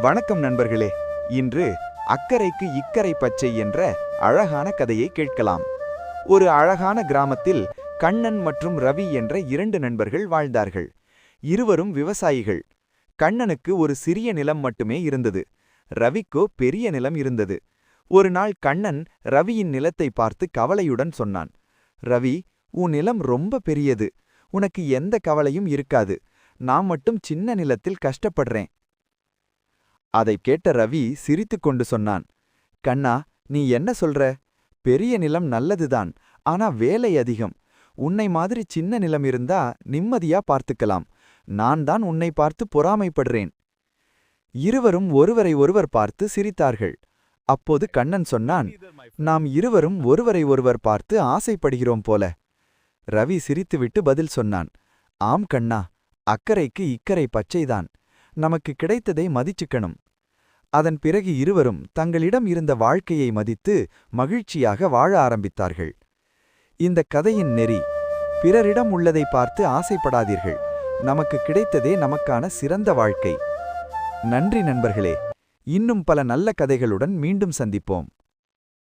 வணக்கம் நண்பர்களே. இன்று அக்கரைக்கு இக்கரை பச்சை என்ற அழகான கதையை கேட்கலாம். ஒரு அழகான கிராமத்தில் கண்ணன் மற்றும் ரவி என்ற இரண்டு நண்பர்கள் வாழ்ந்தார்கள். இருவரும் விவசாயிகள். கண்ணனுக்கு ஒரு சிறிய நிலம் மட்டுமே இருந்தது. ரவிக்கோ பெரிய நிலம் இருந்தது. ஒரு நாள் கண்ணன் ரவியின் நிலத்தை பார்த்து கவலையுடன் சொன்னான், ரவி, உன் நிலம் ரொம்ப பெரியது. உனக்கு எந்த கவலையும் இருக்காது. நான் மட்டும் சின்ன நிலத்தில் கஷ்டப்படுறேன். அதைக் கேட்ட ரவி சிரித்துக்கொண்டு சொன்னான், கண்ணா, நீ என்ன சொல்ற? பெரிய நிலம் நல்லதுதான், ஆனா வேலை அதிகம். உன்னை மாதிரி சின்ன நிலம் இருந்தா நிம்மதியா பார்த்துக்கலாம். நான் தான் உன்னை பார்த்து பொறாமைப்படுறேன். இருவரும் ஒருவரை ஒருவர் பார்த்து சிரித்தார்கள். அப்போது கண்ணன் சொன்னான், நாம் இருவரும் ஒருவரை ஒருவர் பார்த்து ஆசைப்படுகிறோம் போல. ரவி சிரித்துவிட்டு பதில் சொன்னான், ஆம் கண்ணா, அக்கரைக்கு இக்கரை பச்சைதான். நமக்கு கிடைத்ததை மதிச்சுக்கணும். அதன் பிறகு இருவரும் தங்களிடம் இருந்த வாழ்க்கையை மதித்து மகிழ்ச்சியாக வாழ ஆரம்பித்தார்கள். இந்த கதையின் நெறி, பிறரிடம் உள்ளதை பார்த்து ஆசைப்படாதீர்கள். நமக்கு கிடைத்ததே நமக்கான சிறந்த வாழ்க்கை. நன்றி நண்பர்களே. இன்னும் பல நல்ல கதைகளுடன் மீண்டும் சந்திப்போம்.